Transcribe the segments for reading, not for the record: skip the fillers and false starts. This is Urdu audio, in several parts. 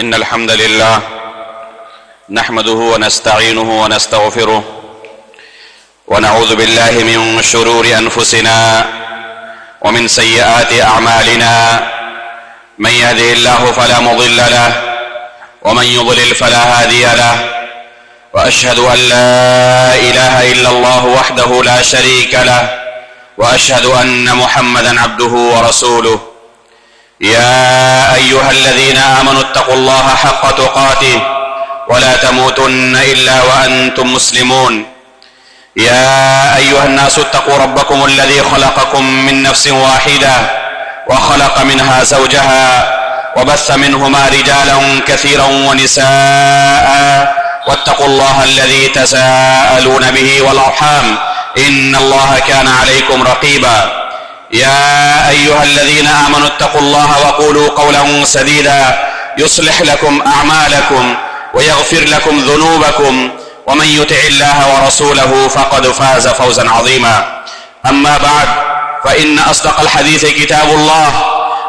إن الحمد لله نحمده ونستعينه ونستغفره ونعوذ بالله من شرور أنفسنا ومن سيئات أعمالنا من يهده الله فلا مضل له ومن يضلل فلا هادي له وأشهد أن لا إله إلا الله وحده لا شريك له وأشهد أن محمدا عبده ورسوله يا أيها الذين آمنوا اتقوا الله حق تقاته ولا تموتن إلا وأنتم مسلمون يا أيها الناس اتقوا ربكم الذي خلقكم من نفس واحدة وخلق منها زوجها وبث منهما رجالا كثيرا ونساء واتقوا الله الذي تساءلون به والأرحام إن الله كان عليكم رقيبا يا أيها الذين آمنوا اتقوا الله وقولوا قولا سديدا يصلح لكم أعمالكم ويغفر لكم ذنوبكم ومن يطع الله ورسوله فقد فاز فوزا عظيما أما بعد فإن أصدق الحديث كتاب الله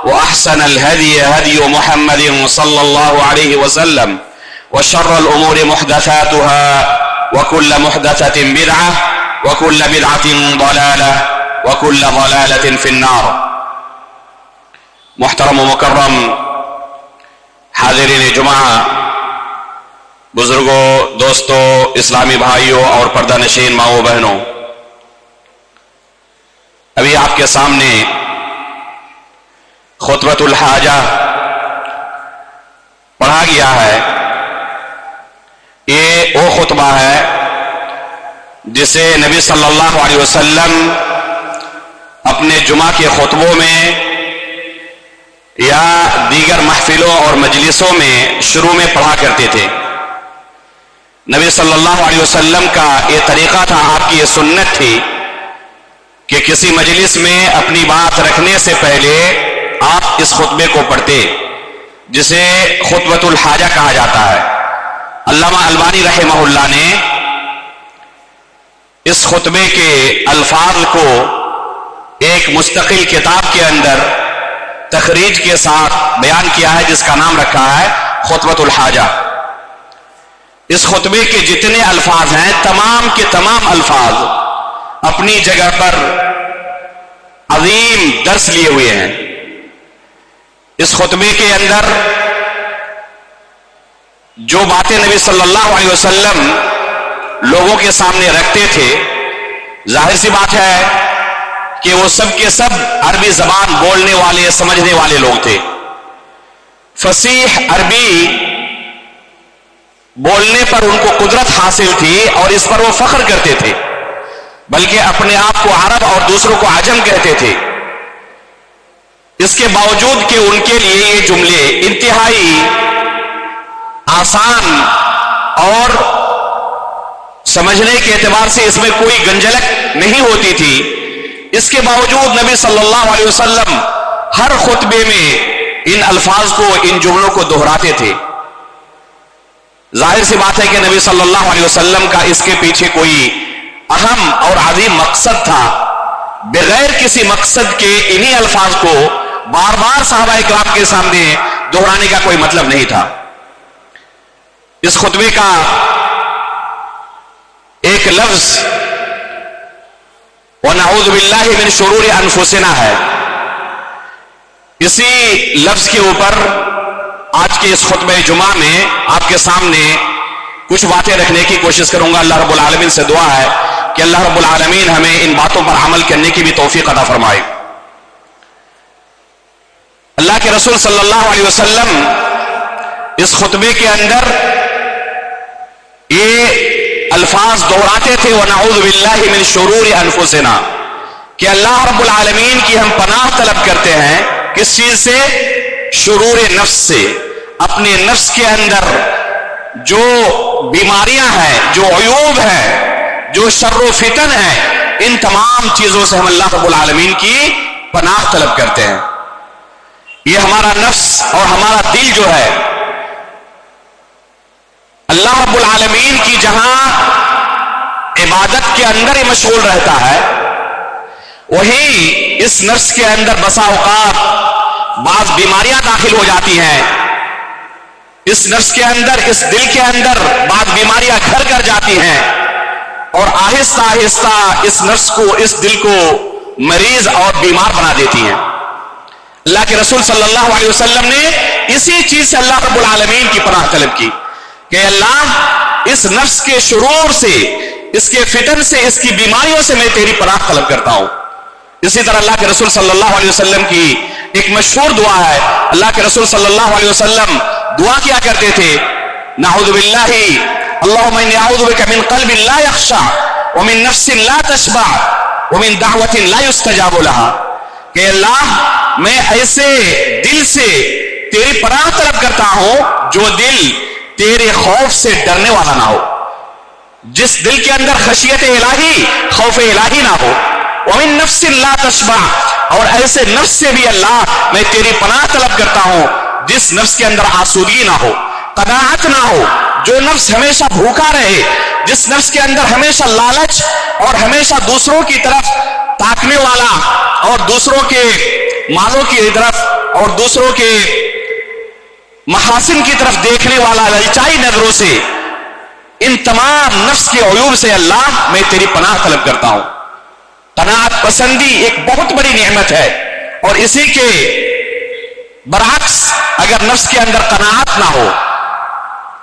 وأحسن الهدي هدي محمد صلى الله عليه وسلم وشر الأمور محدثاتها وكل محدثة بدعة وكل بدعة ضلالة وكل ضلالة في النار. محترم و مکرم حاضرین جمعہ، بزرگوں، دوستوں، اسلامی بھائیوں اور پردہ نشین ماؤں بہنوں، ابھی آپ کے سامنے خطبۃ الحاجہ پڑھا گیا ہے. یہ وہ خطبہ ہے جسے نبی صلی اللہ علیہ وسلم اپنے جمعہ کے خطبوں میں یا دیگر محفلوں اور مجلسوں میں شروع میں پڑھا کرتے تھے. نبی صلی اللہ علیہ وسلم کا یہ طریقہ تھا، آپ کی یہ سنت تھی کہ کسی مجلس میں اپنی بات رکھنے سے پہلے آپ اس خطبے کو پڑھتے، جسے خطبۃ الحاجہ کہا جاتا ہے. علامہ البانی رحمہ اللہ نے اس خطبے کے الفاظ کو ایک مستقل کتاب کے اندر تخریج کے ساتھ بیان کیا ہے، جس کا نام رکھا ہے خطبۃ الحاجہ. اس خطبے کے جتنے الفاظ ہیں، تمام کے تمام الفاظ اپنی جگہ پر عظیم درس لیے ہوئے ہیں. اس خطبے کے اندر جو باتیں نبی صلی اللہ علیہ وسلم لوگوں کے سامنے رکھتے تھے، ظاہر سی بات ہے کہ وہ سب کے سب عربی زبان بولنے والے، سمجھنے والے لوگ تھے. فصیح عربی بولنے پر ان کو قدرت حاصل تھی اور اس پر وہ فخر کرتے تھے، بلکہ اپنے آپ کو عرب اور دوسروں کو عجم کہتے تھے. اس کے باوجود کہ ان کے لیے یہ جملے انتہائی آسان اور سمجھنے کے اعتبار سے اس میں کوئی گنجلک نہیں ہوتی تھی، اس کے باوجود نبی صلی اللہ علیہ وسلم ہر خطبے میں ان الفاظ کو، ان جملوں کو دہراتے تھے. ظاہر سی بات ہے کہ نبی صلی اللہ علیہ وسلم کا اس کے پیچھے کوئی اہم اور عظیم مقصد تھا. بغیر کسی مقصد کے انہی الفاظ کو بار بار صحابہ اکرام کے سامنے دہرانے کا کوئی مطلب نہیں تھا. اس خطبے کا ایک لفظ وَنَعُوذُ بِاللَّهِ مِن شُرُورِ أَنفُسِنَا ہے. اسی لفظ کے اوپر آج کے اس خطبہ جمعہ میں آپ کے سامنے کچھ باتیں رکھنے کی کوشش کروں گا. اللہ رب العالمین سے دعا ہے کہ اللہ رب العالمین ہمیں ان باتوں پر عمل کرنے کی بھی توفیق عطا فرمائے. اللہ کے رسول صلی اللہ علیہ وسلم اس خطبے کے اندر یہ الفاظ دہراتے تھے وَنَعُوذُ بِاللَّهِ مِن شُرُورِ أَنفُسِنَا، کہ اللہ رب العالمین کی ہم پناہ طلب کرتے ہیں. کس چیز سے؟ شرور نفس سے. اپنے نفس کے اندر جو بیماریاں ہیں، جو عیوب ہیں، جو شر و فتن ہیں، ان تمام چیزوں سے ہم اللہ رب العالمین کی پناہ طلب کرتے ہیں. یہ ہمارا نفس اور ہمارا دل جو ہے، اللہ رب العالمین کی جہاں عبادت کے اندر ہی مشغول رہتا ہے، وہیں اس نفس کے اندر بسا اوقات بعض بیماریاں داخل ہو جاتی ہیں. اس نفس کے اندر، اس دل کے اندر بعض بیماریاں گھر کر جاتی ہیں اور آہستہ آہستہ اس نفس کو، اس دل کو مریض اور بیمار بنا دیتی ہیں۔ اللہ کے رسول صلی اللہ علیہ وسلم نے اسی چیز سے اللہ رب العالمین کی پناہ طلب کی کہ اللہ اس نفس کے شرور سے، اس کے فتن سے، اس کی بیماریوں سے میں تیری پناہ طلب کرتا ہوں۔ اسی طرح اللہ کے رسول صلی اللہ علیہ وسلم کی ایک مشہور دعا ہے، اللہ کے رسول صلی اللہ علیہ وسلم دعا کیا کرتے تھے، نعوذ باللہ اللہم انی اعوذ بک من قلب لا یخشع ومن نفس لا تشبع ومن دعوت لا یستجاب لها، کہ اللہ میں ایسے دل سے تیری پناہ طلب کرتا ہوں جو دل تیرے خوف سے ڈرنے والا نہ ہو، جس دل کے اندر خشیت الہی، خوف الہی نہ ہو، ومن نفس لا تشبع، اور ایسے نفس سے بھی اللہ میں تیری پناہ طلب کرتا ہوں جس نفس کے اندر آسودگی نہ ہو، قناعت نہ ہو، جو نفس ہمیشہ بھوکا رہے، جس نفس کے اندر ہمیشہ لالچ اور ہمیشہ دوسروں کی طرف تاکنے والا اور دوسروں کے مالوں کی طرف اور دوسروں کے محاسن کی طرف دیکھنے والا للچائی نظروں سے، ان تمام نفس کے عیوب سے اللہ میں تیری پناہ طلب کرتا ہوں۔ قناعت پسندی ایک بہت بڑی نعمت ہے، اور اسی کے برعکس اگر نفس کے اندر قناعت نہ ہو،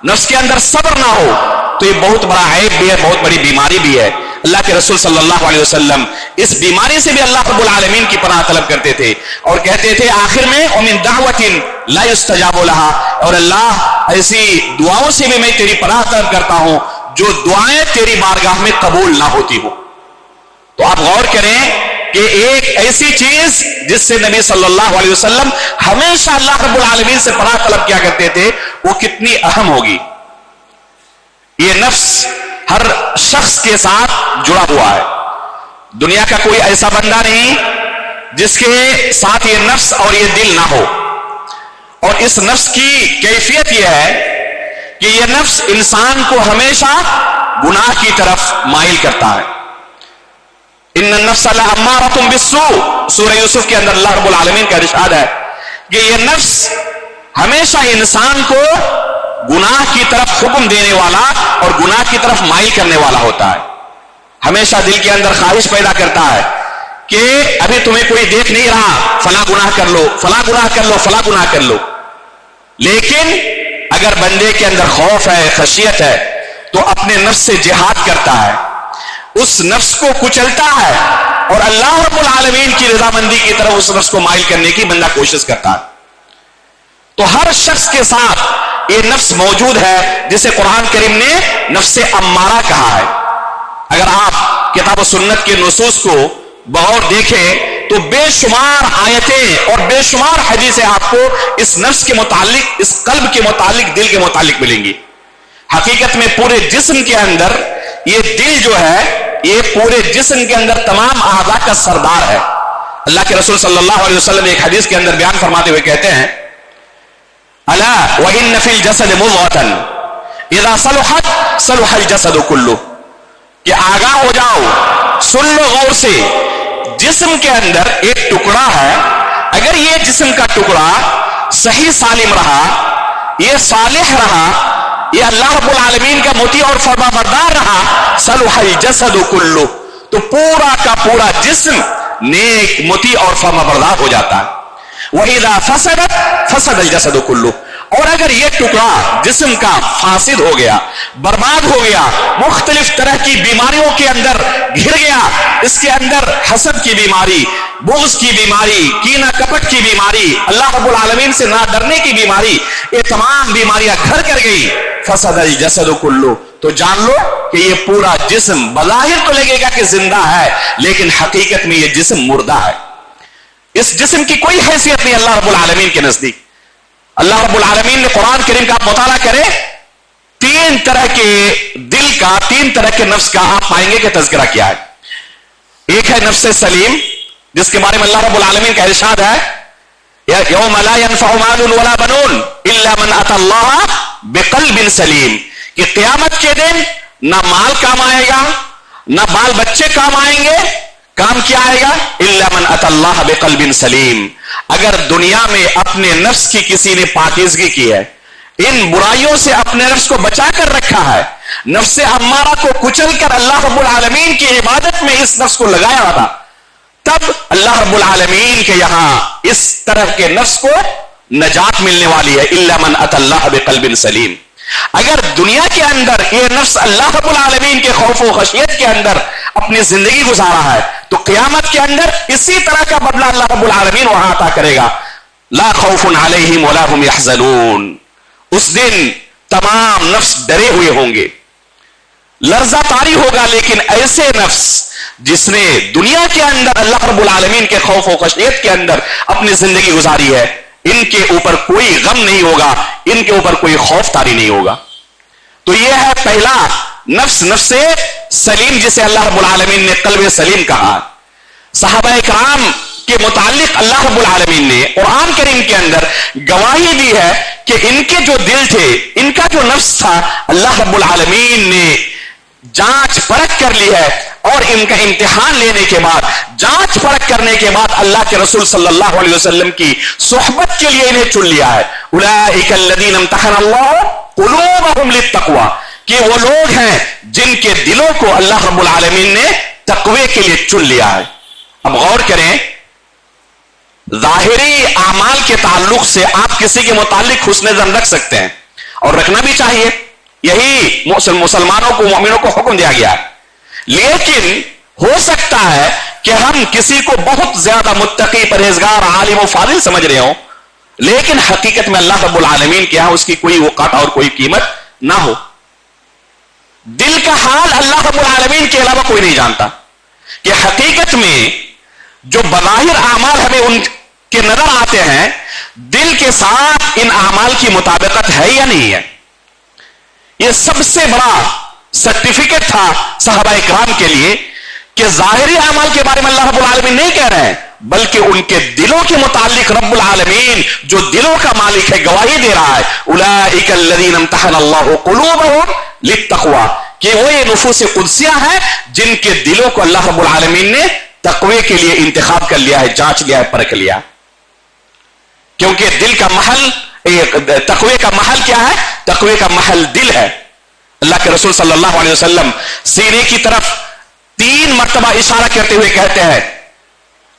نفس کے اندر صبر نہ ہو، تو یہ بہت بڑا عیب بھی ہے، بہت بڑی بیماری بھی ہے۔ اللہ کے رسول صلی اللہ علیہ وسلم اس بیماری سے بھی اللہ رب العالمین کی پناہ طلب کرتے تھے اور کہتے تھے آخر میں وَمِن دَعْوَةٍ لَا يُسْتَجَابُ لَهَا، اور اللہ ایسی دعاؤں سے بھی میں تیری پناہ طلب کرتا ہوں جو دعائیں تیری بارگاہ میں قبول نہ ہوتی ہوں۔ تو آپ غور کریں کہ ایک ایسی چیز جس سے نبی صلی اللہ علیہ وسلم ہمیشہ اللہ رب العالمین سے پناہ طلب کیا کرتے تھے، وہ کتنی اہم ہوگی۔ یہ نفس ہر شخص کے ساتھ جڑا ہوا ہے، دنیا کا کوئی ایسا بندہ نہیں جس کے ساتھ یہ نفس اور یہ دل نہ ہو، اور اس نفس کی کیفیت یہ ہے کہ یہ نفس انسان کو ہمیشہ گناہ کی طرف مائل کرتا ہے۔ ان النفس لامارۃ بالسوء، سورہ یوسف کے اندر اللہ رب العالمین کا ارشاد ہے کہ یہ نفس ہمیشہ انسان کو گناہ کی طرف حکم دینے والا اور گناہ کی طرف مائل کرنے والا ہوتا ہے۔ ہمیشہ دل کے اندر خواہش پیدا کرتا ہے کہ ابھی تمہیں کوئی دیکھ نہیں رہا، فلاں گناہ کر لو، فلاں گناہ کر لو، فلاں گناہ کر لو۔ لیکن اگر بندے کے اندر خوف ہے، خشیت ہے، تو اپنے نفس سے جہاد کرتا ہے، اس نفس کو کچلتا ہے اور اللہ رب العالمین کی رضامندی کی طرف اس نفس کو مائل کرنے کی بندہ کوشش کرتا ہے۔ تو ہر شخص کے ساتھ یہ نفس موجود ہے جسے قرآن کریم نے نفس امارہ کہا ہے۔ اگر آپ کتاب و سنت کے نصوص کو بغور دیکھیں تو بے شمار آیتیں اور بے شمار حدیثیں آپ کو اس نفس کے متعلق، اس قلب کے متعلق، دل کے متعلق ملیں گی۔ حقیقت میں پورے جسم کے اندر یہ دل جو ہے، یہ پورے جسم کے اندر تمام اعضاء کا سردار ہے۔ اللہ کے رسول صلی اللہ علیہ وسلم ایک حدیث کے اندر بیان فرماتے ہوئے کہتے ہیں الا وان فی الجسد مضغۃ اذا صلحت صلح الجسد کلہ، کہ آگاہ ہو جاؤ، سن لو غور سے، جسم کے اندر ایک ٹکڑا ہے، اگر یہ جسم کا ٹکڑا صحیح سالم رہا، یہ صالح رہا، یہ اللہ رب العالمین کا مطیع اور فرما بردار رہا، صلح الجسد کلہ، تو پورا کا پورا جسم نیک، مطیع اور فرما بردار ہو جاتا ہے۔ وَإِذَا فَسَدَتْ فَسَدَ الْجَسَدُ كُلُّهُ، اور اگر یہ ٹکڑا جسم کا فاسد ہو گیا، برباد ہو گیا، مختلف طرح کی بیماریوں کے اندر گھر گیا، اس کے اندر حسد کی بیماری، بغض کی بیماری، کینہ کپٹ کی بیماری، اللہ رب العالمین سے نہ ڈرنے کی بیماری، یہ تمام بیماریاں گھر کر گئی، فسد الجسد کلو، تو جان لو کہ یہ پورا جسم بظاہر تو لگے گا کہ زندہ ہے، لیکن حقیقت میں یہ جسم مردہ ہے۔ اس جسم کی کوئی حیثیت نہیں اللہ رب العالمین کے نزدیک۔ اللہ رب العالمین نے قرآن کریم کا آپ مطالعہ کریں، تین طرح کے دل کا، تین طرح کے نفس کا آپ پائیں گے کہ تذکرہ کیا ہے۔ ایک ہے نفس سلیم، جس کے بارے میں اللہ رب العالمین کا ارشاد ہے یوم لا ينفع مال ولا بنون الا من اتى الله بقلب سلیم، کہ قیامت کے دن نہ مال کام آئے گا، نہ بال بچے کام آئیں گے، کام کیا آئے گا؟ الا من اتى الله بقلب سلیم، اگر دنیا میں اپنے نفس کی کسی نے پاکیزگی کی ہے، ان برائیوں سے اپنے نفس کو بچا کر رکھا ہے، نفس امارہ کو کچل کر اللہ رب العالمین کی عبادت میں اس نفس کو لگایا تھا، تب اللہ رب العالمین کے یہاں اس طرح کے نفس کو نجات ملنے والی ہے، الا من اتى اللہ بقلب سلیم۔ اگر دنیا کے اندر یہ نفس اللہ رب العالمین کے خوف و خشیت کے اندر اپنی زندگی گزارا ہے تو قیامت کے اندر اسی طرح کا بدلہ اللہ رب العالمین وہاں عطا کرے گا، لا خوف علیہم ولا هم يحزنون۔ اس دن تمام نفس ڈرے ہوئے ہوں گے، لرزہ طاری ہوگا، لیکن ایسے نفس جس نے دنیا کے اندر اللہ رب العالمین کے خوف و خشیت کے اندر اپنی زندگی گزاری ہے، ان کے اوپر کوئی غم نہیں ہوگا، ان کے اوپر کوئی خوف طاری نہیں ہوگا۔ تو یہ ہے پہلا نفس، نفس سلیم، جسے اللہ رب العالمین نے قلب سلیم کہا۔ صحابہ کرام کے متعلق اللہ رب العالمین نے قرآن کریم کے اندر گواہی دی ہے کہ ان کے جو دل تھے، ان کا جو نفس تھا، اللہ رب العالمین نے جانچ پرکھ کر لی ہے، اور ان کا امتحان لینے کے بعد، جانچ پرکھ کرنے کے بعد اللہ کے رسول صلی اللہ علیہ وسلم کی صحبت کے لیے انہیں چن لیا ہے۔ اولئک الذین امتحن اللہ قلوبہم للتقوی، کہ وہ لوگ ہیں جن کے دلوں کو اللہ رب العالمین نے تقوی کے لیے چن لیا ہے۔ اب غور کریں، ظاہری اعمال کے تعلق سے آپ کسی کے متعلق حسن ظن رکھ سکتے ہیں، اور رکھنا بھی چاہیے، یہی مسلمانوں کو، مومنوں کو حکم دیا گیا ہے۔ لیکن ہو سکتا ہے کہ ہم کسی کو بہت زیادہ متقی، پرہیزگار، عالم و فاضل سمجھ رہے ہوں، لیکن حقیقت میں اللہ رب العالمین کے یہاں اس کی کوئی وقت اور کوئی قیمت نہ ہو۔ دل کا حال اللہ رب العالمین کے علاوہ کوئی نہیں جانتا کہ حقیقت میں جو بظاہر اعمال ہمیں ان کے نظر آتے ہیں، دل کے ساتھ ان اعمال کی مطابقت ہے یا نہیں ہے۔ یہ سب سے بڑا سرٹیفکیٹ تھا صحابہ کرام کے لیے کہ ظاہری اعمال کے بارے میں اللہ رب العالمین نہیں کہہ رہے ہیں، بلکہ ان کے دلوں کے متعلق رب العالمین جو دلوں کا مالک ہے گواہی دے رہا ہے، اولئک الذین امتحن اللہ قلوبہم للتقوی، کہ وہ یہ نفوس قدسیہ ہیں جن کے دلوں کو اللہ رب العالمین نے تقوی کے لیے انتخاب کر لیا ہے، جانچ لیا ہے، پرکھ لیا۔ کیونکہ دل کا محل، تقوی کا محل کیا ہے؟ تقوی کا محل دل ہے۔ اللہ کے رسول صلی اللہ علیہ وسلم سینے کی طرف 3 مرتبہ اشارہ کرتے ہوئے کہتے ہیں،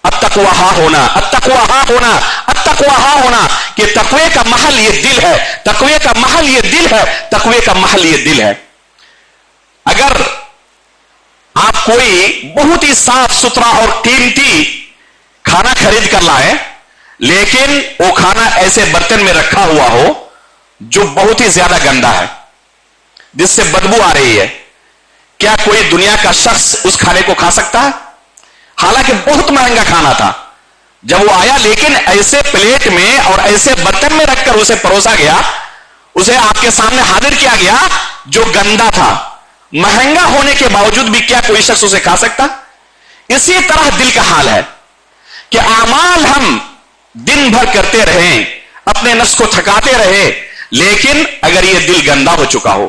التقوی ہاں ہونا، التقوی ہاں ہونا، التقوی ہاں ہونا، کہ تقوی کا محل یہ دل ہے، تقوی کا محل یہ دل ہے، تقوی کا محل یہ دل ہے۔ اگر آپ کوئی بہت ہی صاف ستھرا اور قیمتی کھانا خرید کر لائیں، لیکن وہ کھانا ایسے برتن میں رکھا ہوا ہو جو بہت ہی زیادہ گندا ہے، جس سے بدبو آ رہی ہے، کیا کوئی دنیا کا شخص اس کھانے کو کھا سکتا ہے؟ حالانکہ بہت مہنگا کھانا تھا، جب وہ آیا لیکن ایسے پلیٹ میں اور ایسے برتن میں رکھ کر اسے پروسا گیا، اسے آپ کے سامنے حاضر کیا گیا جو گندا تھا، مہنگا ہونے کے باوجود بھی کیا کوئی شخص اسے کھا سکتا؟ اسی طرح دل کا حال ہے کہ اعمال ہم دن بھر کرتے رہیں، اپنے نفس کو تھکاتے رہے، لیکن اگر یہ دل گندا ہو چکا ہو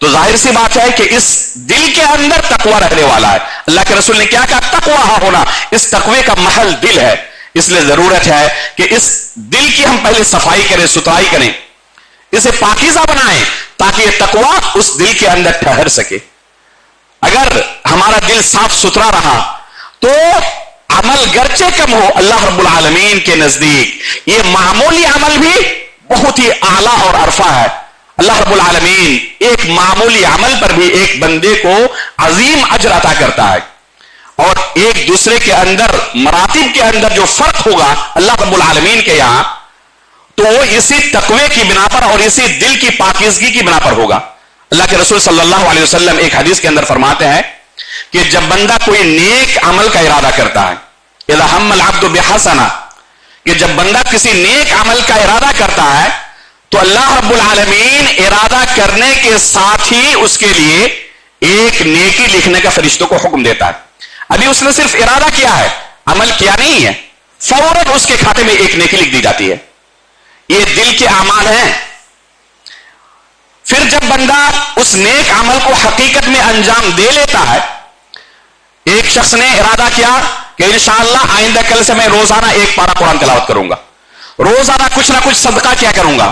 تو ظاہر سی بات ہے کہ اس دل کے اندر تقوی رہنے والا ہے۔ اللہ کے رسول نے کیا کہا؟ تقوی ہاں ہونا، اس تقوی کا محل دل ہے۔ اس لیے ضرورت ہے کہ اس دل کی ہم پہلے صفائی کریں، ستھرائی کریں، اسے پاکیزہ بنائیں تاکہ یہ تقوی اس دل کے اندر ٹھہر سکے۔ اگر ہمارا دل صاف ستھرا رہا تو عمل گرچہ کم ہو، اللہ رب العالمین کے نزدیک یہ معمولی عمل بھی بہت ہی اعلیٰ اور عرفہ ہے۔ اللہ رب العالمین ایک معمولی عمل پر بھی ایک بندے کو عظیم اجر عطا کرتا ہے، اور ایک دوسرے کے اندر مراتب کے اندر جو فرق ہوگا اللہ رب العالمین کے یہاں، تو وہ اسی تقوی کی بنا پر اور اسی دل کی پاکیزگی کی بنا پر ہوگا۔ اللہ کے رسول صلی اللہ علیہ وسلم ایک حدیث کے اندر فرماتے ہیں کہ جب بندہ کوئی نیک عمل کا ارادہ کرتا ہے، اذا ہم العبد بحسنہ، کہ جب بندہ کسی نیک عمل کا ارادہ کرتا ہے تو اللہ رب العالمین ارادہ کرنے کے ساتھ ہی اس کے لیے ایک نیکی لکھنے کا فرشتوں کو حکم دیتا ہے۔ ابھی اس نے صرف ارادہ کیا ہے، عمل کیا نہیں ہے، فوراً اس کے کھاتے میں ایک نیکی لکھ دی جاتی ہے۔ یہ دل کے اعمال ہیں۔ پھر جب بندہ اس نیک عمل کو حقیقت میں انجام دے لیتا ہے، ایک شخص نے ارادہ کیا کہ انشاءاللہ آئندہ کل سے میں روزانہ 1 پارہ قرآن تلاوت کروں گا، روزانہ کچھ نہ کچھ صدقہ کیا کروں گا،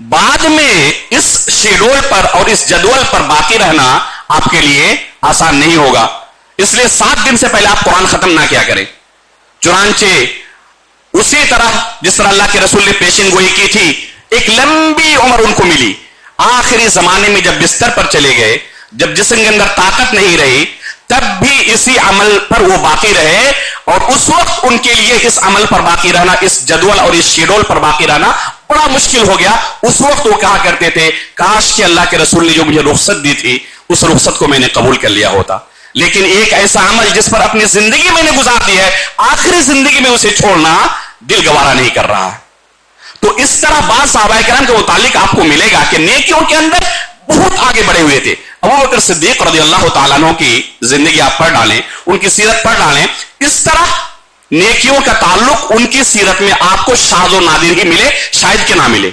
بعد میں اس شیڈول پر اور اس جدول پر باقی رہنا آپ کے لیے آسان نہیں ہوگا. اس لیے 7 دن سے پہلے آپ قرآن ختم نہ کیا کریں. چنانچہ اسی طرح جس طرح اللہ کے رسول نے پیشن گوئی کی تھی، ایک لمبی عمر ان کو ملی. آخری زمانے میں جب بستر پر چلے گئے، جب جسم کے اندر طاقت نہیں رہی، تب بھی اسی عمل پر وہ باقی رہے. اور اس وقت ان کے لیے اس عمل پر باقی رہنا، اس جدول اور اس شیڈول پر باقی رہنا بڑا مشکل ہو گیا. اس وقت وہ کہا کرتے تھے کاش کہ اللہ کے رسول نے جو مجھے رخصت دی تھی اس رخصت کو میں نے قبول کر لیا ہوتا. لیکن ایک ایسا عمل جس پر اپنی زندگی میں نے گزار دی ہے، آخری زندگی میں اسے چھوڑنا دل گوارا نہیں کر رہا. تو اس طرح بعض صحابہ کرام کے متعلق آپ کو ملے گا کہ نیکیوں کے اندر بہت آگے بڑھے ہوئے تھے. ابوبکر صدیق رضی اللہ تعالیٰ عنہ کی زندگی آپ پڑھ ڈالیں، ان کی سیرت پڑھ ڈالیں، اس طرح نیکیوں کا تعلق ان کی سیرت میں آپ کو شاذ و نادر ہی ملے، شاید کہ نہ ملے.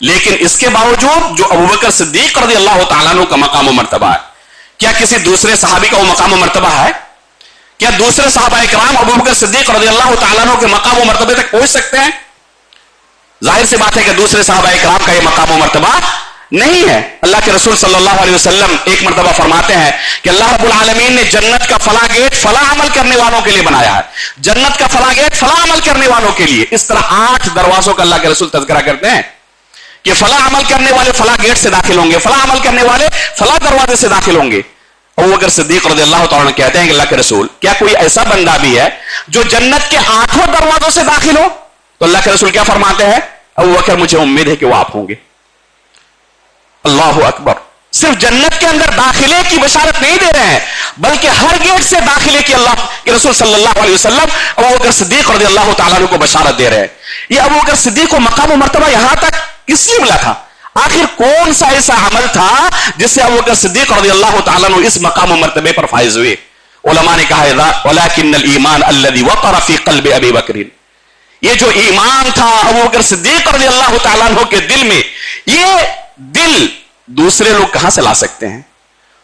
لیکن اس کے باوجود جو ابوبکر صدیق رضی اللہ تعالیٰ عنہ کا مقام و مرتبہ ہے، کیا کسی دوسرے صحابی کا وہ مقام و مرتبہ ہے؟ کیا دوسرے صحابہ کرام ابوبکر صدیق رضی اللہ تعالیٰ عنہ کے مقام و مرتبے تک پہنچ سکتے ہیں؟ ظاہر سی بات ہے کہ دوسرے صحابہ کرام کا یہ مقام و مرتبہ نہیں ہے. اللہ کے رسول صلی اللہ علیہ وسلم ایک مرتبہ فرماتے ہیں کہ اللہ رب العالمین نے جنت کا فلاں گیٹ فلاں عمل کرنے والوں کے لیے بنایا ہے، جنت کا فلاں گیٹ فلاں عمل کرنے والوں کے لیے. اس طرح 8 دروازوں کا اللہ کے رسول تذکرہ کرتے ہیں کہ فلاں عمل کرنے والے فلاں گیٹ سے داخل ہوں گے، فلاں عمل کرنے والے فلاں دروازے سے داخل ہوں گے. ابوبکر صدیق رضی اللہ تعالیٰ عنہ کہتے ہیں کہ اللہ کے رسول کیا کوئی ایسا بندہ بھی ہے جو جنت کے 8 دروازوں سے داخل ہو؟ تو اللہ کے رسول کیا فرماتے ہیں؟ ابوبکر مجھے امید ہے کہ وہ آپ ہوں گے. اللہ اکبر. صرف جنت کے اندر داخلے کی بشارت نہیں دے رہے ہیں بلکہ ہر گیٹ سے داخلے کی اللہ کے رسول صلی اللہ علیہ وسلم ابوبکر صدیق رضی اللہ تعالیٰ عنہ کو بشارت دے رہے ہیں. یہ ابوبکر صدیق کو مقام و مرتبہ یہاں تک کس لیے ملا تھا؟ آخر کون سا ایسا عمل تھا جس سے ابوبکر صدیق رضی اللہ تعالیٰ عنہ اس مقام و مرتبے پر فائز ہوئے؟ علماء نے کہا ہے وَلَكِنَّ الْإِيمَانَ الَّذِي وَقَرَ فِي قَلْبِ أَبِي بَكْرٍ. یہ جو ایمان تھا ابوبکر صدیق رضی اللہ تعالیٰ عنہ کے دل میں، یہ دل دوسرے لوگ کہاں سے لا سکتے ہیں؟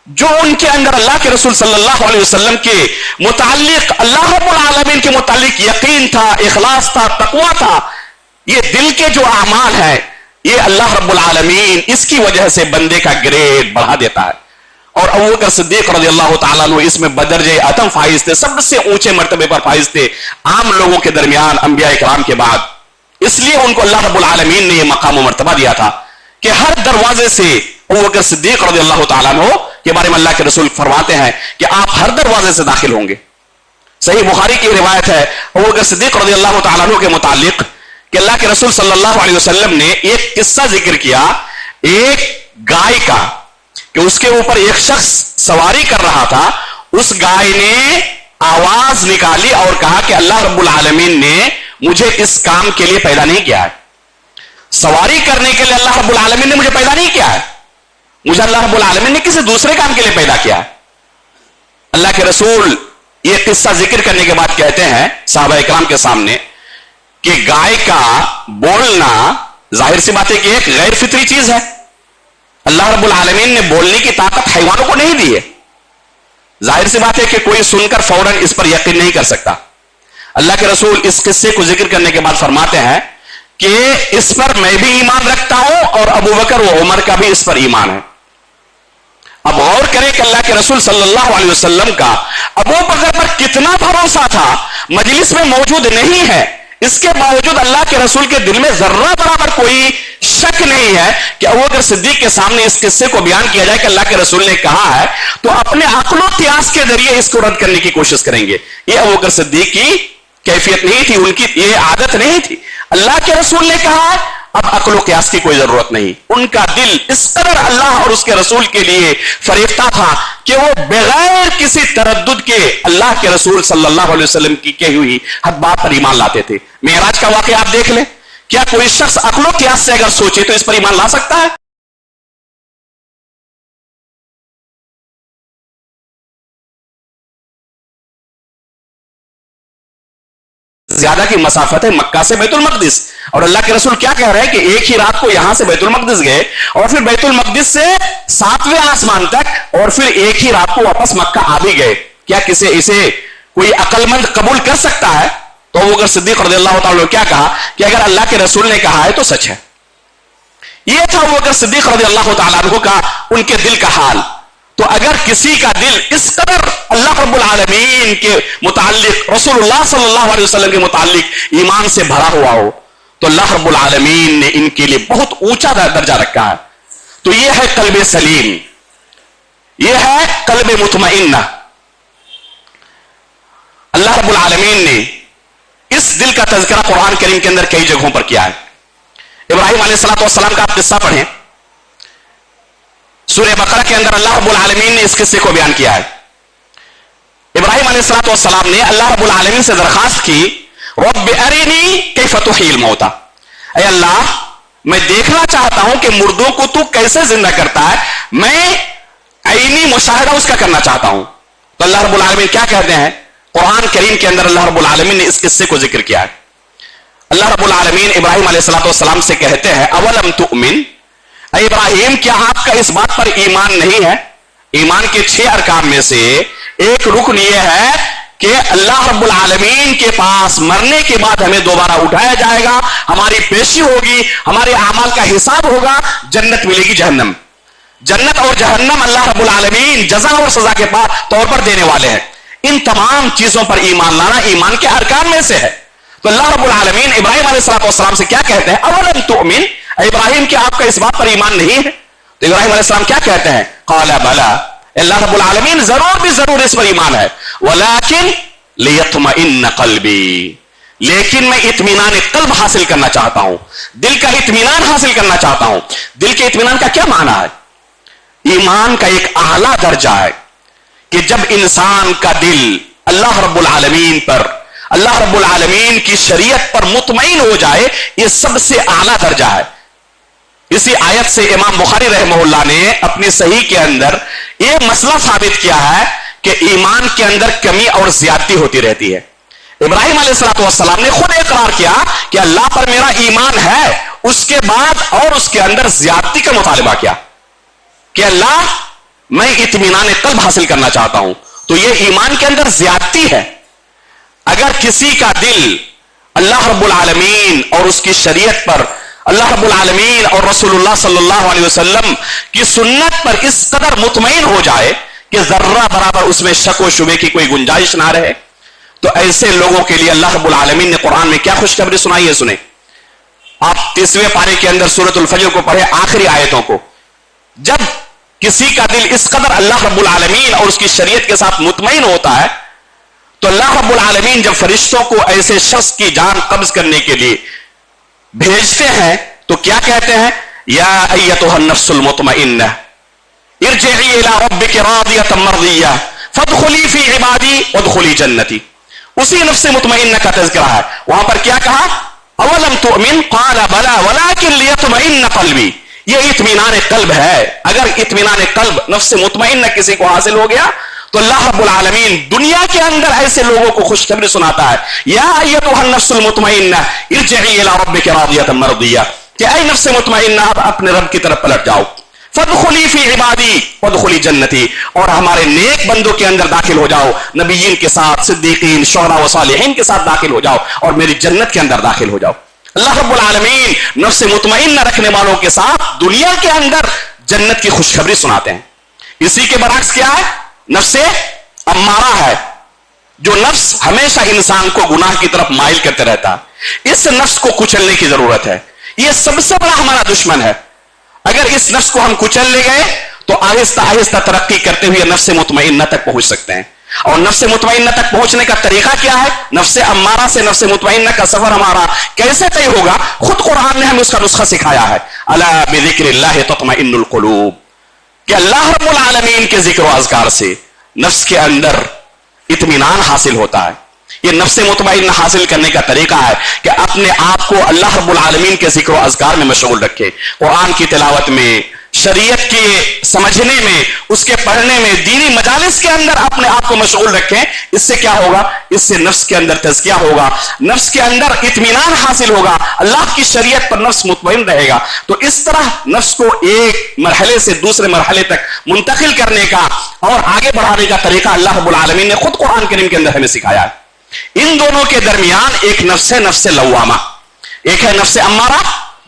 جو ان کے اندر اللہ کے رسول صلی اللہ علیہ وسلم کے متعلق، اللہ رب العالمین کے متعلق یقین تھا، اخلاص تھا، تقویٰ تھا، یہ دل کے جو اعمال ہیں یہ اللہ رب العالمین اس کی وجہ سے بندے کا گریڈ بڑھا دیتا ہے. اور ابوبکر صدیق رضی اللہ تعالیٰ عنہ اس میں بدرجہ عدم فائز تھے، سب سے اونچے مرتبے پر فائز تھے عام لوگوں کے درمیان انبیاء کرام کے بعد. اس لیے ان کو اللہ رب العالمین نے یہ مقام و مرتبہ دیا تھا کہ ہر دروازے سے ابوبکر صدیق رضی اللہ تعالیٰ عنہ کے بارے میں اللہ کے رسول فرماتے ہیں کہ آپ ہر دروازے سے داخل ہوں گے. صحیح بخاری کی روایت ہے ابوبکر صدیق رضی اللہ تعالیٰ عنہ کے متعلق کہ اللہ کے رسول صلی اللہ علیہ وسلم نے ایک قصہ ذکر کیا ایک گائے کا، کہ اس کے اوپر ایک شخص سواری کر رہا تھا. اس گائے نے آواز نکالی اور کہا کہ اللہ رب العالمین نے مجھے اس کام کے لیے پیدا نہیں کیا ہے، سواری کرنے کے لیے اللہ رب العالمین نے مجھے پیدا نہیں کیا ہے، مجھے اللہ رب العالمین نے کسی دوسرے کام کے لیے پیدا کیا ہے. اللہ کے رسول یہ قصہ ذکر کرنے کے بعد کہتے ہیں صحابہ اکرام کے سامنے کہ گائے کا بولنا ظاہر سی بات ہے کہ ایک غیر فطری چیز ہے. اللہ رب العالمین نے بولنے کی طاقت حیوانوں کو نہیں دی ہے. ظاہر سی بات ہے کہ کوئی سن کر فوراً اس پر یقین نہیں کر سکتا. اللہ کے رسول اس قصے کو ذکر کرنے کے بعد فرماتے ہیں کہ اس پر میں بھی ایمان رکھتا ہوں اور ابوبکر و عمر کا بھی اس پر ایمان ہے. اب غور کریں کہ اللہ کے رسول صلی اللہ علیہ وسلم کا ابوبکر پر کتنا بھروسہ تھا. مجلس میں موجود نہیں ہے، اس کے باوجود اللہ کے رسول کے دل میں ذرہ برابر کوئی شک نہیں ہے کہ ابوبکر صدیق کے سامنے اس قصے کو بیان کیا جائے کہ اللہ کے رسول نے کہا ہے تو اپنے عقل و قیاس کے ذریعے اس کو رد کرنے کی کوشش کریں گے. یہ ابوبکر صدیق کی کیفیت نہیں تھی، ان کی یہ عادت نہیں تھی. اللہ کے رسول نے کہا اب عقل و قیاس کی کوئی ضرورت نہیں. ان کا دل اس قدر اللہ اور اس کے رسول کے لیے فریفتہ تھا کہ وہ بغیر کسی تردد کے اللہ کے رسول صلی اللہ علیہ وسلم کی کہی ہوئی حق بات پر ایمان لاتے تھے. معراج کا واقعہ آپ دیکھ لیں، کیا کوئی شخص عقل و قیاس سے اگر سوچے تو اس پر ایمان لا سکتا ہے؟ زیادہ کی مسافت ہے مکہ سے بیت المقدس، اور اللہ کے رسول کیا کہہ رہے ہیں کہ ایک ہی رات کو یہاں سے بیت المقدس گئے اور پھر بیت المقدس سے 7ویں آسمان تک اور پھر ایک ہی رات کو واپس مکہ آ بھی گئے. کیا اسے کوئی عقل مند قبول کر سکتا ہے؟ تو ابوبکر صدیق رضی اللہ تعالیٰ نے کیا کہا کہ اگر اللہ کے رسول نے کہا ہے تو سچ ہے. یہ تھا ابو بکر صدیق رضی اللہ تعالیٰ عنہ کا، ان کے دل کا حال. تو اگر کسی کا دل اس قدر اللہ رب العالمین کے متعلق، رسول اللہ صلی اللہ علیہ وسلم کے متعلق ایمان سے بھرا ہوا ہو تو اللہ رب العالمین نے ان کے لیے بہت اونچا درجہ رکھا ہے. تو یہ ہے قلب سلیم، یہ ہے قلب مطمئنہ. اللہ رب العالمین نے اس دل کا تذکرہ قرآن کریم کے اندر کئی جگہوں پر کیا ہے. ابراہیم علیہ السلام کا آپ قصہ پڑھیں، سورہ بقرہ کے اندر اللہ رب العالمین نے اس قصے کو بیان کیا ہے. ابراہیم علیہ السلام نے اللہ رب العالمین سے درخواست کی، رب ارنی کیف تحیی الموتى، اے اللہ میں دیکھنا چاہتا ہوں کہ مردوں کو تو کیسے زندہ کرتا ہے، میں عینی مشاہدہ اس کا کرنا چاہتا ہوں. تو اللہ رب العالمین کیا کہتے ہیں قرآن کریم کے اندر؟ اللہ رب العالمین نے اس قصے کو ذکر کیا ہے. اللہ رب العالمین ابراہیم علیہ السلام سے کہتے ہیں اولم تؤمن، اے ابراہیم کیا آپ کا اس بات پر ایمان نہیں ہے؟ ایمان کے 6 ارکان میں سے ایک رکن یہ ہے کہ اللہ رب العالمین کے پاس مرنے کے بعد ہمیں دوبارہ اٹھایا جائے گا، ہماری پیشی ہوگی، ہمارے اعمال کا حساب ہوگا، جنت ملے گی جہنم. جنت اور جہنم اللہ رب العالمین جزا اور سزا کے طور پر دینے والے ہیں. ان تمام چیزوں پر ایمان لانا ایمان کے ارکان میں سے ہے. تو اللہ رب العالمین ابراہیم علیہ السلام سے کیا کہتے ہیں؟ اولم تؤمن، اے ابراہیم کیا آپ کا اس بات پر ایمان نہیں ہے؟ تو ابراہیم علیہ السلام کیا کہتے ہیں؟ قال بلا، اللہ رب العالمین ضرور بھی ضرور اس پر ایمان ہے، ولکن لیطمئن قلبی، لیکن میں اطمینان قلب حاصل کرنا چاہتا ہوں، دل کا اطمینان حاصل کرنا چاہتا ہوں. دل کے اطمینان کا کیا معنی ہے؟ ایمان کا ایک اعلیٰ درجہ ہے کہ جب انسان کا دل اللہ رب العالمین پر، اللہ رب العالمین کی شریعت پر مطمئن ہو جائے، یہ سب سے اعلیٰ درجہ ہے. اسی آیت سے امام بخاری رحمہ اللہ نے اپنی صحیح کے اندر یہ مسئلہ ثابت کیا ہے کہ ایمان کے اندر کمی اور زیادتی ہوتی رہتی ہے. ابراہیم علیہ السلام نے خود اقرار کیا کہ اللہ پر میرا ایمان ہے، اس کے بعد اور اس کے اندر زیادتی کا مطالبہ کیا کہ اللہ میں اطمینان قلب حاصل کرنا چاہتا ہوں. تو یہ ایمان کے اندر زیادتی ہے. اگر کسی کا دل اللہ رب العالمین اور اس کی شریعت پر، اللہ رب العالمین اور رسول اللہ صلی اللہ علیہ وسلم کی سنت پر اس قدر مطمئن ہو جائے کہ ذرہ برابر اس میں شک و شبے کی کوئی گنجائش نہ رہے، تو ایسے لوگوں کے لیے اللہ رب العالمین نے قرآن میں کیا خوشخبری سنائی ہے. سنیں آپ 30ویں پارے کے اندر سورۃ الفجر کو پڑھیں، آخری آیتوں کو. جب کسی کا دل اس قدر اللہ رب العالمین اور اس کی شریعت کے ساتھ مطمئن ہوتا ہے تو اللہ رب العالمین جب فرشتوں کو ایسے شخص کی جان قبض کرنے کے لیے بھیجتے ہیں تو کیا کہتے ہیں؟ یا ایتھا النفس المطمئنہ ارجعی الی ربک راضیۃ مرضیہ فادخلی فی عبادی وادخلی جنتی. اسی نفس مطمئنہ کا تذکرہ ہے. وہاں پر کیا کہا؟ اولم تؤمن قال بلا ولکن لیطمئن قلبی. یہ اطمینان قلب ہے. اگر اطمینان قلب نفس مطمئنہ کسی کو حاصل ہو گیا تو اللہ رب العالمین دنیا کے اندر ایسے لوگوں کو خوشخبری سناتا ہے، یا ایتھا النفس المطمئنہ ارجعی الی ربک راضیۃ مرضیہ، کہ اے نفس مطمئنہ اب اپنے رب کی طرف پلٹ جاؤ. فادخلی فی عبادی وادخلی جنتی، اور ہمارے نیک بندوں کے اندر داخل ہو جاؤ، نبیین کے ساتھ، صدیقین، شہداء و صالحین کے ساتھ داخل ہو جاؤ اور میری جنت کے اندر داخل ہو جاؤ. اللہ رب العالمین نفس مطمئنہ رکھنے والوں کے ساتھ دنیا کے اندر جنت کی خوشخبری سناتے ہیں. اسی کے برعکس کیا ہے؟ نفس امارہ ہے، جو نفس ہمیشہ انسان کو گناہ کی طرف مائل کرتے رہتا ہے. اس نفس کو کچلنے کی ضرورت ہے. یہ سب سے بڑا ہمارا دشمن ہے. اگر اس نفس کو ہم کچل لے گئے تو آہستہ آہستہ ترقی کرتے ہوئے نفس مطمئنہ تک پہنچ سکتے ہیں. اور نفس مطمئنہ تک پہنچنے کا طریقہ کیا ہے؟ نفس امارہ سے نفس مطمئنہ کا سفر ہمارا کیسے طے ہوگا؟ خود قرآن نے ہمیں اس کا نسخہ سکھایا ہے. الا بذکر اللہ تطمئن القلوب، کہ اللہ رب العالمین کے ذکر و اذکار سے نفس کے اندر اطمینان حاصل ہوتا ہے. یہ نفس مطمئنہ حاصل کرنے کا طریقہ ہے کہ اپنے آپ کو اللہ رب العالمین کے ذکر و اذکار میں مشغول رکھے، قرآن کی تلاوت میں، شریعت کے سمجھنے میں، اس کے پڑھنے میں، دینی مجالس کے اندر اپنے آپ کو مشغول رکھیں. اس سے کیا ہوگا؟ اس سے نفس کے اندر تزکیہ ہوگا، نفس کے اندر اطمینان حاصل ہوگا، اللہ کی شریعت پر نفس مطمئن رہے گا. تو اس طرح نفس کو ایک مرحلے سے دوسرے مرحلے تک منتقل کرنے کا اور آگے بڑھانے کا طریقہ اللہ رب العالمین نے خود قرآن کریم کے اندر ہمیں سکھایا ہے. ان دونوں کے درمیان ایک نفس ہے، نفس لوامہ، ایک ہے نفس امارہ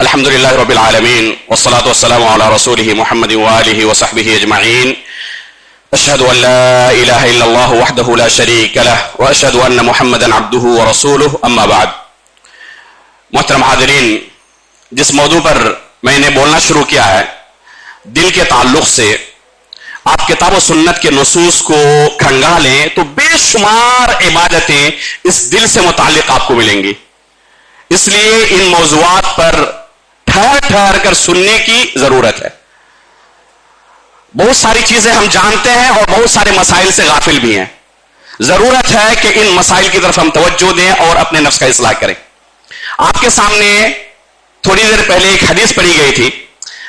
الحمد للہ رب العالمین والصلاة والسلام علی رسولہ محمد وآلہ وصحبہ اجمعین اشہد ان لا الہ الا اللہ وحدہ لا شریک لہ واشہد ان محمدا عبدہ ورسولہ اما بعد. محترم حاضرین، جس موضوع پر میں نے بولنا شروع کیا ہے دل کے تعلق سے، آپ کتاب و سنت کے نصوص کو کھنگالیں تو بے شمار عبادتیں اس دل سے متعلق آپ کو ملیں گی. اس لیے ان موضوعات پر ٹھہر ٹھہر کر سننے کی ضرورت ہے. بہت ساری چیزیں ہم جانتے ہیں اور بہت سارے مسائل سے غافل بھی ہیں. ضرورت ہے کہ ان مسائل کی طرف ہم توجہ دیں اور اپنے نفس کا اصلاح کریں. آپ کے سامنے تھوڑی دیر پہلے ایک حدیث پڑھی گئی تھی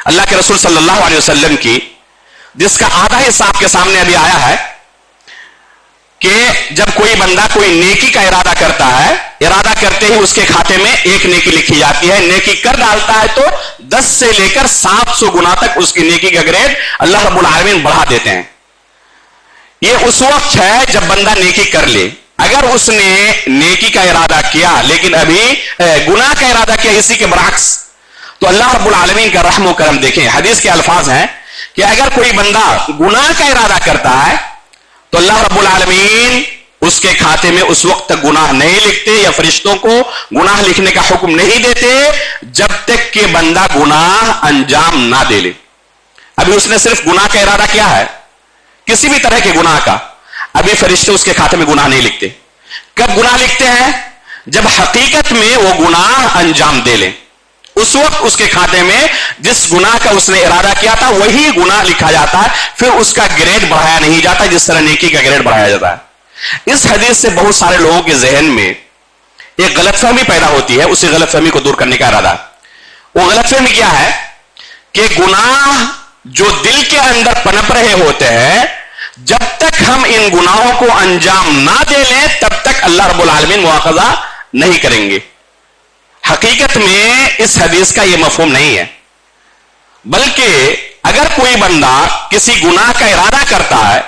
اللہ کے رسول صلی اللہ علیہ وسلم کی، جس کا آدھا حصہ آپ کے سامنے ابھی آیا ہے کہ جب کوئی بندہ کوئی نیکی کا ارادہ کرتا ہے، ارادہ کرتے ہی اس کے کھاتے میں ایک نیکی لکھی جاتی ہے. نیکی کر ڈالتا ہے تو 10 سے لے کر 700 گنا تک اس کی نیکی کا گریڈ اللہ رب العالمین بڑھا دیتے ہیں. یہ اس وقت ہے جب بندہ نیکی کر لے. اگر اس نے نیکی کا ارادہ کیا لیکن ابھی گناہ کا ارادہ کیا اسی کے برعکس، تو اللہ رب العالمین کا رحم و کرم دیکھیں. حدیث کے الفاظ ہیں کہ اگر کوئی بندہ گناہ کا ارادہ کرتا ہے تو اللہ رب العالمین اس کے کھاتے میں اس وقت تک گناہ نہیں لکھتے یا فرشتوں کو گناہ لکھنے کا حکم نہیں دیتے جب تک کہ بندہ گناہ انجام نہ دے لے. ابھی اس نے صرف گناہ کا ارادہ کیا ہے، کسی بھی طرح کے گناہ کا، ابھی فرشتے اس کے کھاتے میں گناہ نہیں لکھتے. کب گناہ لکھتے ہیں؟ جب حقیقت میں وہ گناہ انجام دے لیں. اس وقت اس کے کھاتے میں جس گناہ کا اس نے ارادہ کیا تھا وہی گناہ لکھا جاتا ہے، پھر اس کا گریڈ بڑھایا نہیں جاتا جس طرح نیکی کا گریڈ بڑھایا جاتا ہے. اس حدیث سے بہت سارے لوگوں کے ذہن میں ایک غلط فہمی پیدا ہوتی ہے. اسی غلط فہمی کو دور کرنے کا ارادہ. وہ غلط فہمی کیا ہے کہ گناہ جو دل کے اندر پنپ رہے ہوتے ہیں، جب تک ہم ان گناہوں کو انجام نہ دے لیں تب تک اللہ رب العالمین مواخذہ نہیں کریں گے. حقیقت میں اس حدیث کا یہ مفہوم نہیں ہے، بلکہ اگر کوئی بندہ کسی گناہ کا ارادہ کرتا ہے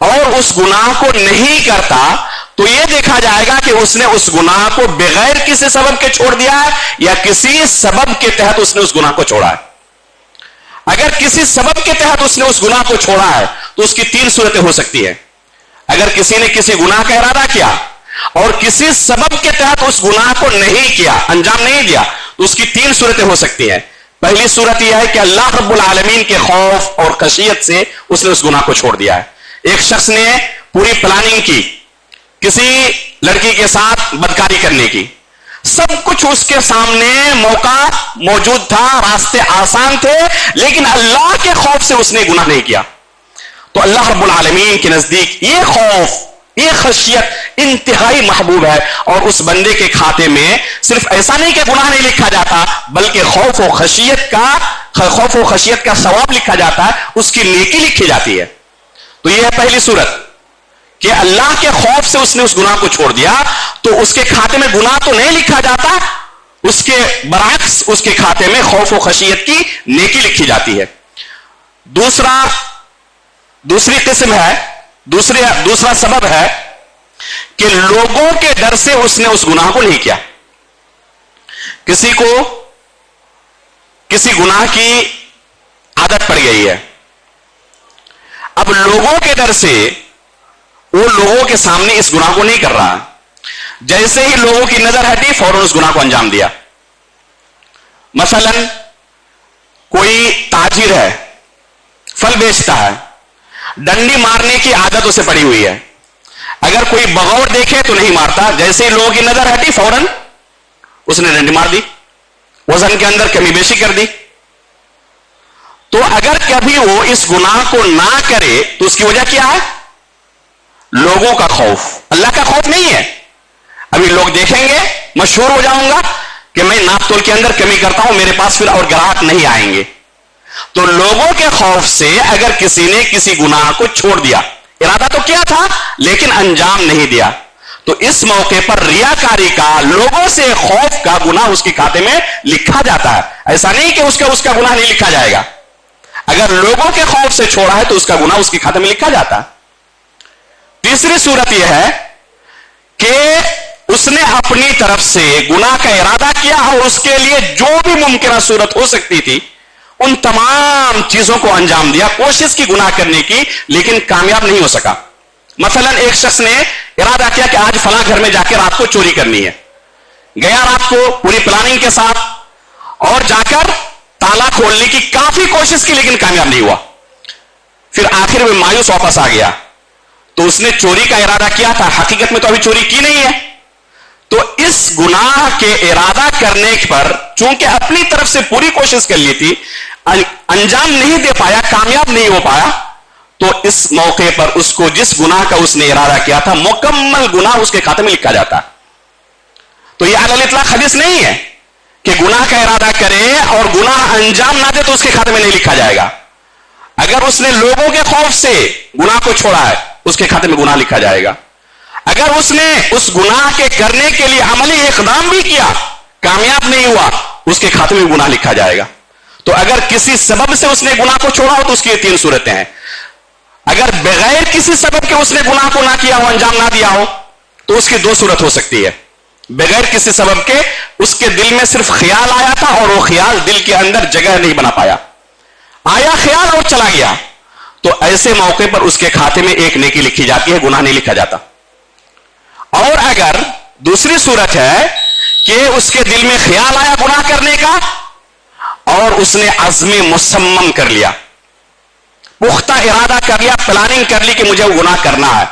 اور اس گناہ کو نہیں کرتا تو یہ دیکھا جائے گا کہ اس نے اس گناہ کو بغیر کسی سبب کے چھوڑ دیا ہے یا کسی سبب کے تحت اس نے اس گناہ کو چھوڑا ہے. اگر کسی سبب کے تحت اس نے اس گناہ کو چھوڑا ہے تو اس کی 3 صورتیں ہو سکتی ہیں. اگر کسی نے کسی گناہ کا ارادہ کیا اور کسی سبب کے تحت اس گناہ کو نہیں کیا، انجام نہیں دیا، تو اس کی 3 صورتیں ہو سکتی ہیں. پہلی صورت یہ ہے کہ اللہ رب العالمین کے خوف اور خشیت سے اس نے اس گناہ کو چھوڑ دیا ہے. ایک شخص نے پوری پلاننگ کی کسی لڑکی کے ساتھ بدکاری کرنے کی، سب کچھ اس کے سامنے موقع موجود تھا، راستے آسان تھے، لیکن اللہ کے خوف سے اس نے گناہ نہیں کیا. تو اللہ رب العالمین کے نزدیک یہ خوف، یہ خشیت انتہائی محبوب ہے، اور اس بندے کے کھاتے میں صرف ایسا نہیں کہ گناہ نہیں لکھا جاتا بلکہ خوف و خشیت کا ثواب لکھا جاتا ہے، اس کی نیکی لکھی جاتی ہے. تو یہ ہے پہلی صورت کہ اللہ کے خوف سے اس نے اس گناہ کو چھوڑ دیا تو اس کے کھاتے میں گناہ تو نہیں لکھا جاتا، اس کے برعکس اس کے کھاتے میں خوف و خشیت کی نیکی لکھی جاتی ہے. دوسری قسم ہے، دوسرا سبب ہے کہ لوگوں کے ڈر سے اس نے اس گناہ کو نہیں کیا. کسی کو کسی گناہ کی عادت پڑ گئی ہے، اب لوگوں کے ڈر سے وہ لوگوں کے سامنے اس گناہ کو نہیں کر رہا، جیسے ہی لوگوں کی نظر ہٹی فوراً اس گناہ کو انجام دیا. مثلا کوئی تاجر ہے، پھل بیچتا ہے، ڈنڈی مارنے کی عادت اسے پڑی ہوئی ہے. اگر کوئی بغور دیکھے تو نہیں مارتا، جیسے ہی لوگوں کی نظر ہٹی فوراً اس نے ڈنڈی مار دی، وزن کے اندر کمی بیشی کر دی. تو اگر کبھی وہ اس گناہ کو نہ کرے تو اس کی وجہ کیا ہے؟ لوگوں کا خوف، اللہ کا خوف نہیں ہے. ابھی لوگ دیکھیں گے، مشہور ہو جاؤں گا کہ میں ناپ تول کے اندر کمی کرتا ہوں، میرے پاس پھر اور گراہک نہیں آئیں گے. تو لوگوں کے خوف سے اگر کسی نے کسی گناہ کو چھوڑ دیا، ارادہ تو کیا تھا لیکن انجام نہیں دیا، تو اس موقع پر ریاکاری کا، لوگوں سے خوف کا گناہ اس کے کھاتے میں لکھا جاتا ہے. ایسا نہیں کہ اس کا گناہ نہیں لکھا جائے گا. اگر لوگوں کے خوف سے چھوڑا ہے تو اس کا گناہ اس کے کھاتے میں لکھا جاتا ہے. تیسری صورت یہ ہے کہ اس نے اپنی طرف سے گناہ کا ارادہ کیا اور اس کے لیے جو بھی ممکنہ صورت ہو سکتی تھی ان تمام چیزوں کو انجام دیا، کوشش کی گناہ کرنے کی، لیکن کامیاب نہیں ہو سکا۔ مثلا ایک شخص نے ارادہ کیا کہ آج فلاں گھر میں جا کے رات کو چوری کرنی ہے، گیا رات کو پوری پلاننگ کے ساتھ اور جا کر تالا کھولنے کی کافی کوشش کی لیکن کامیاب نہیں ہوا، پھر آخر میں مایوس واپس آ گیا۔ تو اس نے چوری کا ارادہ کیا تھا، حقیقت میں تو ابھی چوری کی نہیں ہے، تو اس گناہ کے ارادہ کرنے پر چونکہ اپنی طرف سے پوری کوشش کر لی تھی، انجام نہیں دے پایا، کامیاب نہیں ہو پایا، تو اس موقع پر اس کو جس گناہ کا اس نے ارادہ کیا تھا مکمل گناہ اس کے کھاتے میں لکھا جاتا۔ تو یہ علی الاطلاق حدیث نہیں ہے کہ گناہ کا ارادہ کرے اور گناہ انجام نہ دے تو اس کے کھاتے میں نہیں لکھا جائے گا۔ اگر اس نے لوگوں کے خوف سے گناہ کو چھوڑا ہے اس کے کھاتے میں گناہ لکھا جائے گا۔ اگر اس نے اس گناہ کے کرنے کے لیے عملی اقدام بھی کیا، کامیاب نہیں ہوا، اس کے کھاتے میں گناہ لکھا جائے گا۔ تو اگر کسی سبب سے اس نے گناہ کو چھوڑا ہو تو اس کی 3 صورتیں ہیں۔ اگر بغیر کسی سبب کے اس نے گناہ کو نہ کیا ہو، انجام نہ دیا ہو، تو اس کی 2 صورت ہو سکتی ہے۔ بغیر کسی سبب کے اس کے دل میں صرف خیال آیا تھا اور وہ خیال دل کے اندر جگہ نہیں بنا پایا، آیا خیال اور چلا گیا، تو ایسے موقع پر اس کے کھاتے میں 1 نیکی لکھی جاتی ہے، گناہ نہیں لکھا جاتا۔ اور اگر دوسری صورت ہے کہ اس کے دل میں خیال آیا گناہ کرنے کا اور اس نے عزم مصمم کر لیا، پختہ ارادہ کر لیا، پلاننگ کر لی کہ مجھے وہ گناہ کرنا ہے،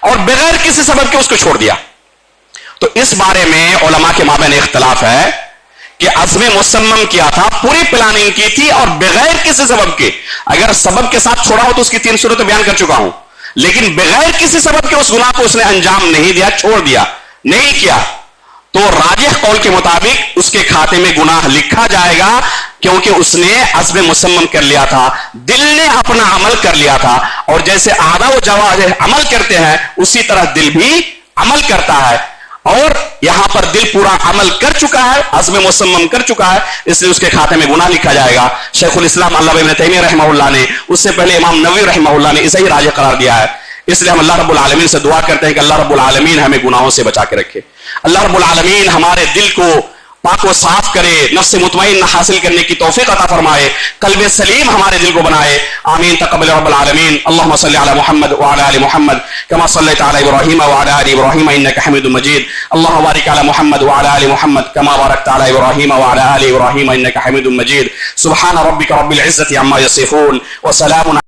اور بغیر کسی سبب کے اس کو چھوڑ دیا، تو اس بارے میں علماء کے مابین اختلاف ہے کہ عزم مصمم کیا تھا، پوری پلاننگ کی تھی اور بغیر کسی سبب کے، اگر سبب کے ساتھ چھوڑا ہو تو اس کی 3 صورتیں بیان کر چکا ہوں، لیکن بغیر کسی سبب کے اس گناہ کو اس نے انجام نہیں دیا، چھوڑ دیا، نہیں کیا، تو راجح قول کے مطابق اس کے کھاتے میں گناہ لکھا جائے گا، کیونکہ اس نے عزم مصمم کر لیا تھا، دل نے اپنا عمل کر لیا تھا، اور جیسے اعضاء و جوارح عمل کرتے ہیں اسی طرح دل بھی عمل کرتا ہے، اور یہاں پر دل پورا عمل کر چکا ہے، عزم مصمم کر چکا ہے، اس لیے اس کے کھاتے میں گناہ لکھا جائے گا۔ شیخ الاسلام علامہ ابن تیمیہ رحمہ اللہ نے، اس سے پہلے امام نووی رحمہ اللہ نے اسے ہی راجح قرار دیا ہے۔ اس لیے ہم اللہ رب العالمین سے دعا کرتے ہیں کہ اللہ رب العالمین ہمیں گناہوں سے بچا کے رکھے، اللہ رب العالمین ہمارے دل کو پاک و صاف کرے، نفس مطمئن حاصل کرنے کی توفیق عطا فرمائے، قلب سلیم ہمارے دل کو بنائے، آمین تقبل رب العالمین۔ اللهم صل على محمد وعلى آل محمد كما صليت على إبراهيم وعلى آل إبراهيم إنك حميد مجيد، اللهم بارك على محمد وعلى آل محمد كما باركت على إبراهيم وعلى آل إبراهيم إنك حميد مجيد، سبحان ربك رب العزة عما يصفون وسلام